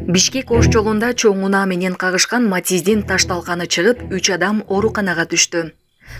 Бишкек Ош жолунда чоң унаа менен кагышкан Матиздин ташталканы чыгып, 3 адам ооруканага түштү.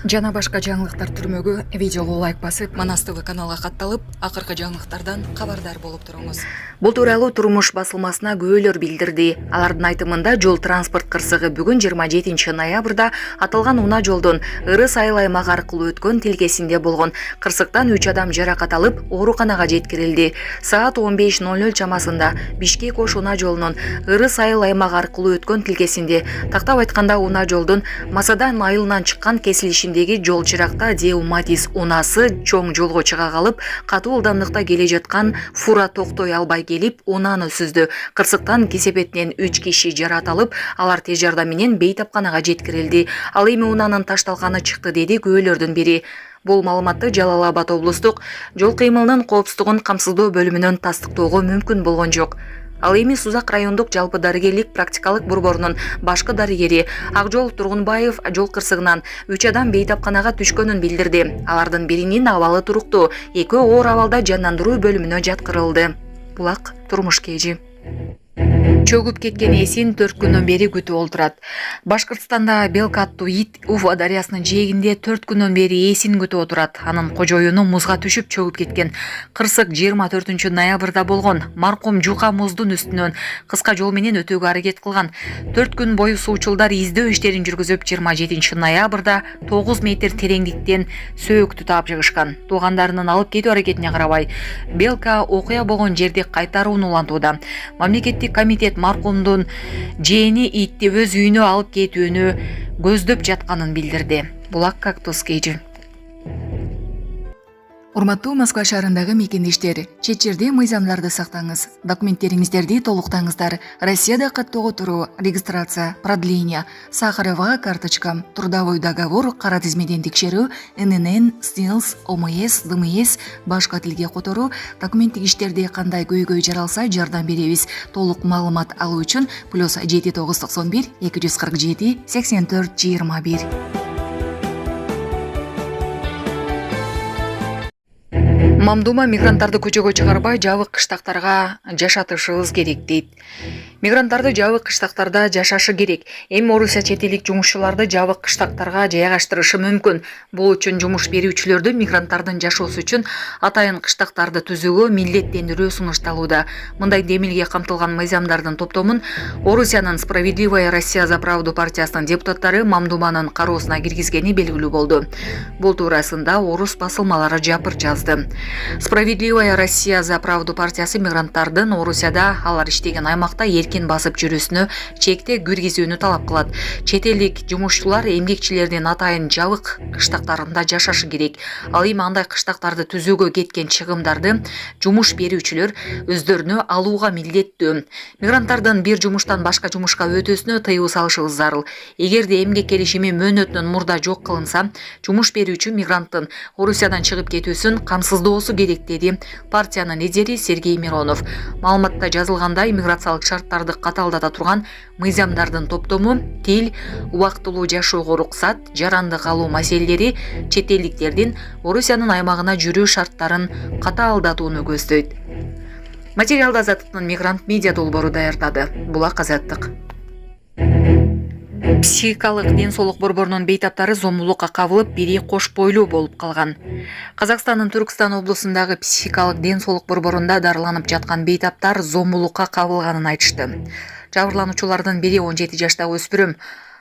Жана башка жаңылыктар түрмөгү видеого лайк басып, Манас ТВ каналга катталып, акыркы жаңылыктардан кабардар болуп туруңуз. Бул тууралуу Турмуш басылмасына күбөлөр билдирди. Алардын айтымында жол транспорт кырсыгы бүгүн 27 ноябрда аталган унаа жолдон Ырыс айыл аймагы аркылуу өткөн тилкесинде болгон. Кырсыктан 3 адам жаракат алып, ооруканага жеткирилди. Саат 15:00 чамасында Бишкек Ош унаа жолунун Ырыс айыл аймагы аркылуу өткөн тилкесинде, тактап айтканда унаа жолдун Масадан айылынан чыккан кесилишиндеги жол чыракта Деу Матис унаасы чоң жолго чыга калып, катуу ылдамдыкта келе жаткан фура токтой албай келип, унааны сүздү. Кырсыктан кесепетинен 3 киши жаракат алып, алар тез жардам менен бейтапканага жеткирилди. Ал эми унаанын ташталканы чыкты, деди күбөлөрдүн бири. Бул маалыматты Жалал Абад облустук жол кыймылынын коопсуздугун камсыздоо бөлүмүнөн тастыктоого мүмкүн болгон жок. Ал эми Сузак райондук жалпы дарыгерлик практикалык борборунун башкы дарыгери Акжол Тургунбаев жол кырсыгынан 3 адам бейтапканага түшкөнүн билдирди. Алардын биринин абалы туруктуу, экөө оор абалда жандандыруу бөлүмүнө жаткырылды. Булак турмуш кежи. Чөгүп кеткен эсин 4 күндөн бери күтүп олтурат. Башкыртстанда Белка аттуу ит Уфа дарыясынын жээгинде 4 күндөн бери эсин күтүп отурат. Анын кожоюну музга түшүп чөгүп кеткен. Кырсык 24 ноябрда болгон. Маркум жука муздун үстүнөн кыска жол менен өтүүгө аракет кылган. 4 күн бою суучулдар издөө иштерин жүргүзүп 27 ноябрда 9 метр тереңдиктен сөөктү таап чыгышкан. Туугандарынын алып кетүү аракетине карабай, Белка окуя болгон жерде кайтаруун улантууда. Мамлекеттик комитет маркумдун жээни итти өз үйүнө алып кетүүнү көздөп жатканын билдирди. Булак Кактус кежи. Урматтуу Москва шаарындагы мекендештер, чет жерде мыйзамдарды сактаңыз. Документтериңиздерди толуктаңыздар. Россияда каттоого туруу, регистрация, продление, Сахарова карточка, трудовой договор, кара тизмеден текшерүү, ННН, СНИЛС, ОМС, ДМС, башка тилге которуу, документтик иштерде кандай көйгөй жаралса жардам беребиз. Толук маалымат алуу үчүн +7 991 247 84 21. Мамдума мигранттарды көчөгө чыгарбай жабык кыштактарга жашатышыбыз керек дейт. Мигранттарды жабык кыштактарда жашашы керек. Эми Орусия чет элдик жумушчуларды жабык кыштактарга жайгаштырышы мүмкүн. Бул үчүн жумуш берүүчүлөрдү мигранттардын жашоосу үчүн атайын кыштактарды түзүүгө милдеттендирүү сунушталууда. Мындай демилге камтылган мыйзамдардын топтомун Орусиянын Справедливая Россия за правду партиясынын депутаттары Мамдуманын кароосуна киргизгени белгилүү болду. Бул туурасында орус басылмалары жапыр жазды. Справедливая Россия за правду партиясы мигранттардын Орусияда алар иштеген аймакта эркин басып жүрүүсүнө чекте киргизүүнү талап кылат. Чет элдик жумушчулар эмгекчилердин атайын жабык кыштактарында жашашы керек. Ал эми андай кыштактарды түзүүгө кеткен чыгымдарды жумуш берүүчүлөр өздөрүнө алууга милдеттүү. Мигранттардын бир жумуштан башка жумушка өтүүсүнө тыюу салышыбыз зарыл. Эгерде эмгек келишими мөөнөтүнөн мурда жок кылынса, жумуш берүүчү мигранттын Орусиядан чыгып кетүүсүн камсыздоосу керек, деди партиянын лидери Сергей Миронов. Маалыматта жазылгандай, миграциялык шарттарды каталдата турган мыйзамдардын топтому тил, убактылуу жашоого уруксат, жарандык алуу маселелери чет элдиктердин Орусиянын аймагына жүрүү шарттарын катаалдатууну көздөйт. Материалды Азаттыктын мигрант медиа долбоору даярдады. Булак Азаттык. Психикалык ден соолук борборунун бейтаптары зомбулукка кабылып, бири кош бойлуу болуп калган. Казакстандын Түркстан облусундагы психикалык ден соолук борборунда дарыланып жаткан бейтаптар зомбулукка кабылганын айтышты. Жабырлануучулардын бири 17 жаштагы өспүрүм.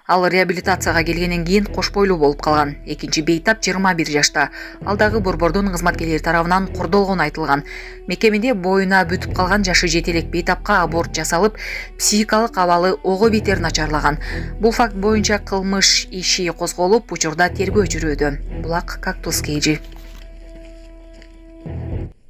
Ал реабилитацияга келгенден кийин кош бойлуу болуп калган. Экинчи бейтап 21 жашта. Ал дагы борбордун кызматкерлери тарабынан кордолгону айтылган. Мекемеде боюна бүтүп калган жашы жете элек бейтапка аборт жасалып, психикалык абалы ого бетер начарлаган. Бул факт боюнча кылмыш иши козголуп, учурда тергөө жүрүүдө. Булак Кактус кежи.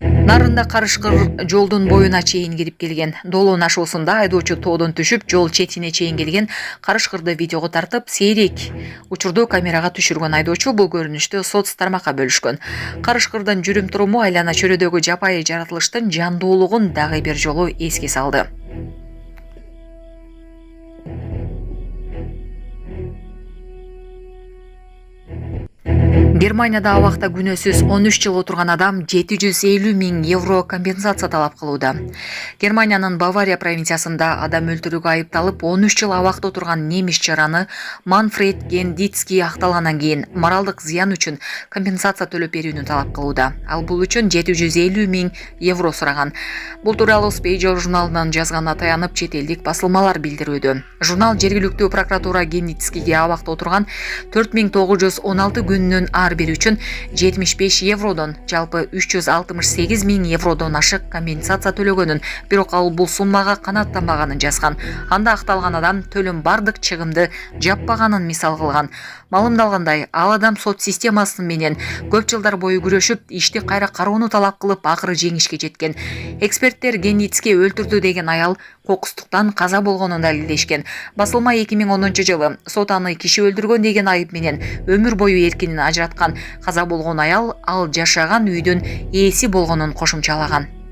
Нарында карышкыр жолдун боюна чейин кирип келген. Долоон ашуусунда айдоочу тоодон түшүп, жол четине чейин келген карышкырды видеого тартып, сейрек учурду камерага түшүргөн айдоочу бул көрүнүштү соц тармакка бөлүшкөн. Карышкырдын жүрүм туруму айлана чөйрөдөгү жапайы жаратылыштын жандуулугун дагы бир жолу эске салды. Германияда абакта күнөөсүз 13 жыл отурган адам 750 000 евро компенсация талап кылууда. Германиянын Бавария провинциясында адам өлтүрүүгө айыпталып 13 жыл абакта отурган немис жараны Манфред Гендицкий акталгандан кийин моралдык зыян үчүн компенсация төлөп берүүнү талап кылууда. Ал бул үчүн 750 000 евро сураган. Бул тууралуу Spejor журналынын жазганына таянып чет элдик басылмалар билдирүүдө. Журнал жергиликтүү прокуратура Гендицкийге абакта отурган 4916 күнүнүн ар бири үчүн 75 евродон жалпы 368 000 евродон ашык компенсация төлөгөнүн, бирок ал бул суммага канааттанбаганын жазган. Анда акталган адам төлөм бардык чыгымды жаппаганын мисал кылган. Маалымдалгандай, ал адам сот системасы менен көп жылдар бою күрөшүп, ишти кайра кароону талап кылып, акыры жеңишке жеткен. Эксперттер Гендицкий өлтүрдү деген аял кокустуктан каза болгонун далилдешкен. Басылма 2010 жылы сот аны киши өлтүргөн деген айып менен өмүр бою эркинен ажыраткан. Каза болгон аял ал жашаган үйдүн ээси болгонун кошумчалаган.